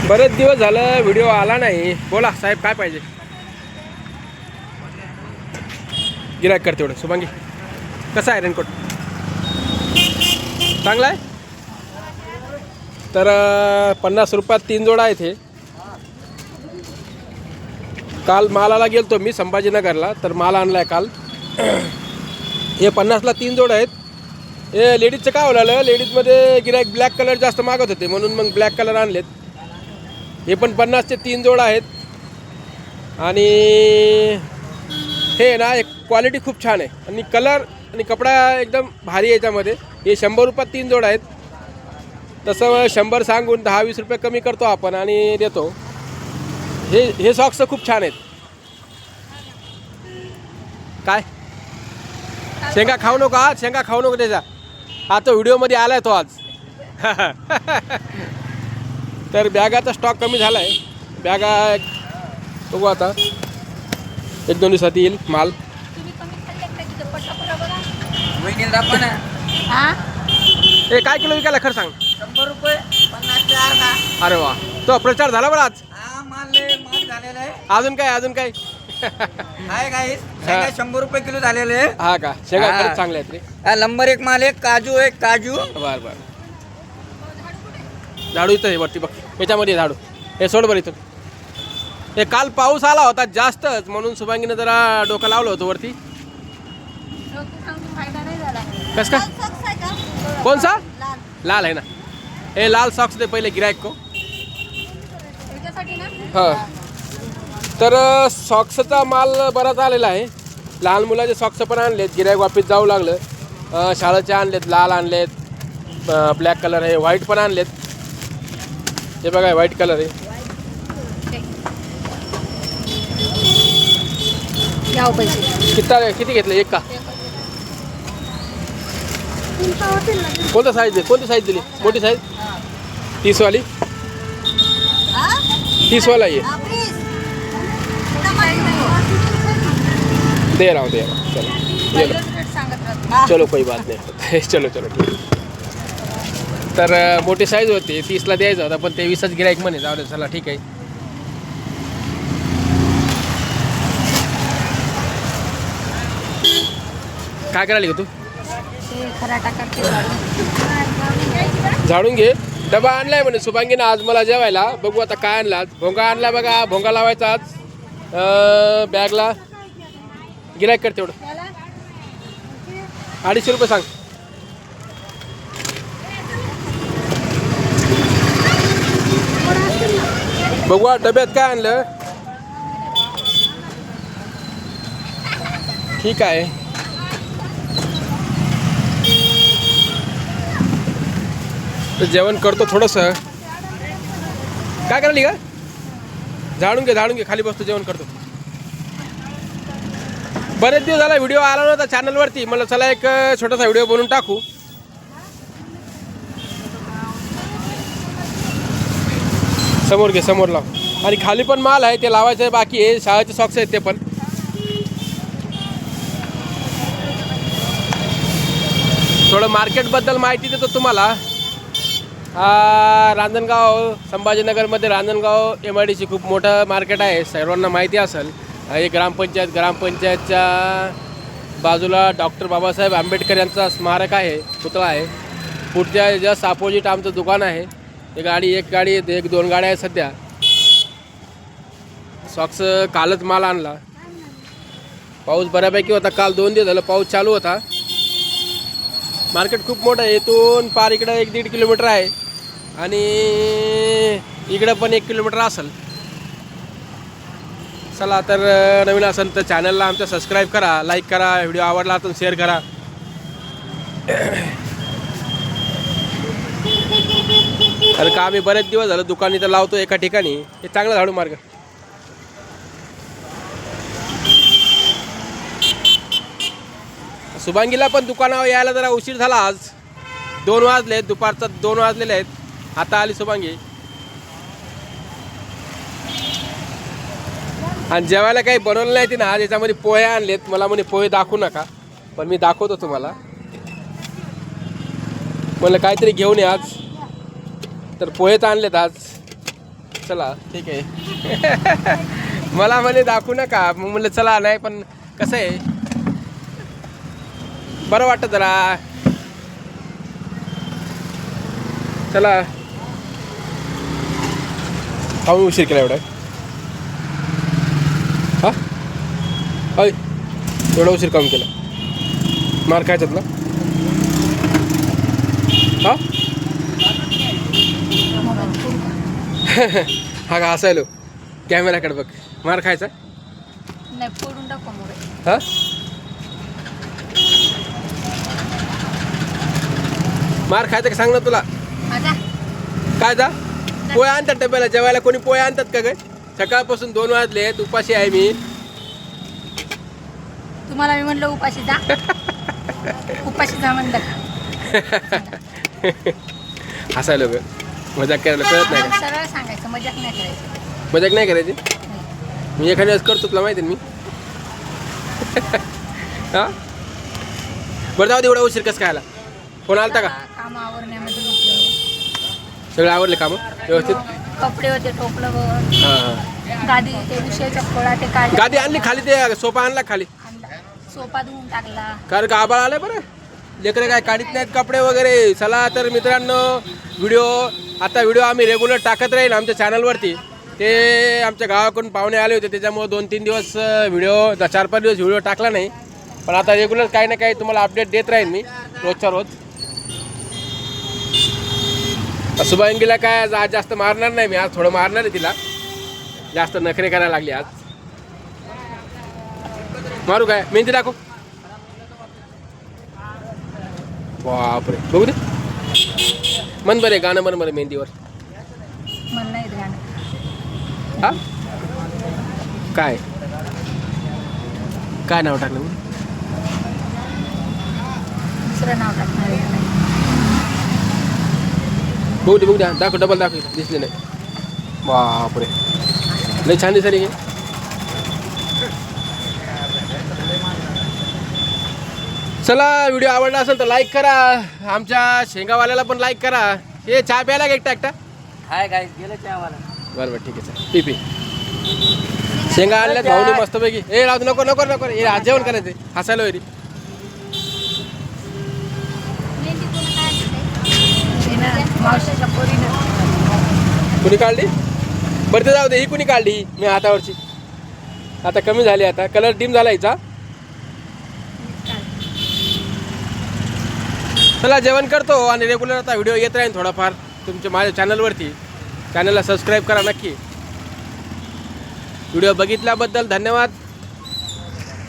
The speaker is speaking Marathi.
बरेच दिवस झालं व्हिडिओ आला नाही. बोला साहेब काय पाहिजे? गिरायक कर तेवढं. शुभांगी कसा आहे रेनकोट? चांगला आहे. तर 50 रुपयात 3 जोडा आहेत. हे काल मालाला गेलतो मी संभाजीनगरला, तर माल आणला आहे काल. हे 50ला 3 जोड आहेत. हे लेडीजचं काय होलं, लेडीजमध्ये गिरायक ब्लॅक कलर जास्त मागत होते म्हणून मग ब्लॅक कलर आणलेत. हे पण 50चे 3 जोड आहेत. आणि हे ना एक क्वालिटी खूप छान आहे आणि कलर आणि कपडा एकदम भारी याच्यामध्ये. हे 100 रुपयात 3 जोड आहेत. तसं 100 सांगून 10-20 रुपये कमी करतो आपण आणि देतो. हे सॉक्स खूप छान आहेत. काय शेंगा खाऊ नका, शेंगा खाऊ नको त्याचा. हा तो व्हिडिओमध्ये आला आहे तो आज. तर बॅगाचा स्टॉक कमी झाला आहे. बॅगा बघू आता 1-2 दिवसात येईल माल. ए काय किलो विकायला खरं सांग? 100 रुपये 50 चे अर्धा. अरे वा, तो प्रचार झाला बरं आज. हा माल झालेला आहे. अजून काय अजून काय? काय गाईस शेंगा 100 रुपये किलो झालेले आहे. हा का? शेंगा खरंच चांगले आहेत रे. हा नंबर 1 माल आहे. काजू आहे काजू. बरं बरं. झाडू इथं आहे वरती बघ, याच्यामध्ये झाडू. हे सोड बरं इथं. हे काल पाऊस आला होता जास्तच म्हणून शुभांगीनं जरा डोकं लावलं होतं वरती. कस का? कौन सा? लाल आहे ना. हे लाल सॉक्स दे पहिले गिरायक को. हां तर सॉक्सचा माल बराच आलेला आहे. लहान मुलाचे सॉक्स पण आणलेत. गिरायक वापस जाऊ लागलं. शाळेचे आणलेत, लाल आणलेत, ब्लॅक कलर आहे, व्हाईट पण आणलेत. हे बघा व्हाईट कलर आहे. किती घेतले? एक का? कोणता साईज दे? कोणती साईज दिली? मोठी साईज 30 वाली. 30 वाला ये दे रहा हूँ. चलो चलो कोई बात नहीं. चलो चलो ठीक. तर मोठी साईज होती 30ला द्यायचं होता पण ते 20च गिराईक म्हणे. जाऊ दे चला ठीक आहे. काय करायला तू? झाडून घे. डबा आणलाय म्हणे शुभांगीनं आज मला जेवायला. बघू आता काय आणला. भोंगा आणला बघा. भोंगा लावायचा आज बॅगला. गिरायक कर तेवढं. 250 रुपये सांग. बघू डब्यात काय आणलं. ठीक आहे. तर जेवण करतो थोडंसं. काय करायली का? झाडून घे खाली बसतो जेवण करतो. बरेच दिवस झाला व्हिडिओ आला नव्हता चॅनलवरती. मला चला एक छोटासा व्हिडिओ बनवून टाकू. समोर घे, समोर लाव. आणि खाली पण माल आहे ते लावायचं आहे बाकी आहे. शाळेचे सॉक्स आहेत ते पण. थोडं मार्केटबद्दल माहिती देतो तुम्हाला. रांजणगाव संभाजीनगरमध्ये रांजणगाव MIDC खूप मोठं मार्केट आहे. सर्वांना माहिती असेल. हे ग्रामपंचायतच्या बाजूला डॉक्टर बाबासाहेब आंबेडकर यांचा स्मारक आहे, पुतळा आहे. पुढच्या जस्ट अपोजिट आमचं दुकान आहे. एक गाडी 1-2 गाड्या आहेत सध्या. सॉक्स कालच माल आणला. पाऊस बऱ्यापैकी होता काल. 2 दिवस झालं पाऊस चालू होता. मार्केट खूप मोठं आहे. इथून पार इकडं 1-1.5 किलोमीटर आहे आणि इकडं पण 1 किलोमीटर असेल. चला तर नवीन असेल तर चॅनलला आमच्या सबस्क्राईब करा, लाईक करा, व्हिडिओ आवडला तर शेअर करा. कारण का आम्ही बरेच दिवस झालं दुकान इथं लावतो एका ठिकाणी. हे चांगलं झाडू मार्ग. शुभांगीला पण दुकानावर यायला जरा उशीर झाला आज. 2 वाजले. दुपारचा 2 वाजलेले आहेत. आता आली शुभांगी. आणि जेवायला काही बनवलं नाही तिनं आज. याच्यामध्ये पोहे आणलेत. मला म्हणे पोहे दाखवू नका पण मी दाखवतो तुम्हाला. म्हणलं काहीतरी घेऊन ये आज. तर पोहेच आणलेत आज. चला ठीक आहे. मला म्हणे दाखवू नका, मग म्हणलं चला. नाही पण कसं आहे, बरं वाटतं जरा. चला, काहून उशीर केला एवढा? हा अय एवढा उशीर काम केला? मार खायच्यात ना? हा हा का हसायलो कॅमेराकडे बघ. मार खायचा नाही, फोडून टाकू मोबाईल. हा? मार खायचं का सांग ना तुला. माझा काय जा पोहे आणतात डब्याला जेवायला? कोणी पोहे आणतात का ग? सकाळपासून 2 वाजले, उपाशी आहे मी. तुम्हाला मी म्हणलं उपाशी जा. उपाशी जा म्हणलं का? हसायलो ग, मजाक करायला कळत नाही का? सरळ सांगायचं, मजाक नाही करायचं. मजाक नाही करायची. नाही. मी एखाद्या वेळेस करतो, तुला माहिती आहे ना मी. हा बरं जाऊ दे. एवढा उशीर कसं काय आला? फोन आलता का? काम आवरण्यामध्ये होते. सगळे आवडले कामं व्यवस्थित? कपडे होते टोपलं, हां हां. गादी ते उशीच्या पोळा ते काढले. गादी आणली खाली, ते सोफा आणला खाली. सोपा धुवून टाकला. कारण का आबाळ आलं बरं. लेकरं काय काढीत नाहीत कपडे वगैरे. चला तर मित्रांनो, व्हिडिओ आम्ही रेग्युलर टाकत राहील आमच्या चॅनलवरती. ते आमच्या गावाकडून पाहुणे आले होते, त्याच्यामुळे 2-3 दिवस व्हिडिओ, 4-5 दिवस व्हिडिओ टाकला नाही. पण आता रेग्युलर काही ना काही तुम्हाला अपडेट देत राहील मी रोजच्या रोज. शुभांगीला काय आज जास्त मारणार नाही मी. आज थोडं मारणार आहे तिला. जास्त नखरे करायला लागली आज. मारू काय? मेहंदी दाखव. बापरे, बघू दे. मन बरे गाणं मन बरं मेहंदीवर. मन नाही गाणं. हा काय काय नाव टाकलं मी? दुसरं नाव टाकणार आहे. बघू द्या दाखव. डबल दाखव. दिसले नाही. बापरे, लय छान दिसली की. चला, व्हिडिओ आवडला असेल तर लाईक करा. आमच्या शेंगावाल्याला पण लाईक करा. हे चहा प्यायला का एकटा? हाय गाईस, गेलं चहावाला. बरं बरं ठीक आहे. पी शेंगा आणल्यात भाऊनी मस्तपैकी. ए राहू नको नको नको. हे आज जेवण करायचं. हसायला होईल. मावशीच्या पोरीनं कुणी काढली? बरं ते जाऊ दे. ही कुणी काढली? मी हातावरची. आता कमी झाली. आता कलर डिम झाला हिचा. चला जेवण करतो आणि रेग्युलर आता व्हिडिओ येत राहील थोडाफार तुमच्या माझ्या चॅनलवरती. चॅनलला सबस्क्राईब करा नक्की. व्हिडिओ बघितल्याबद्दल धन्यवाद.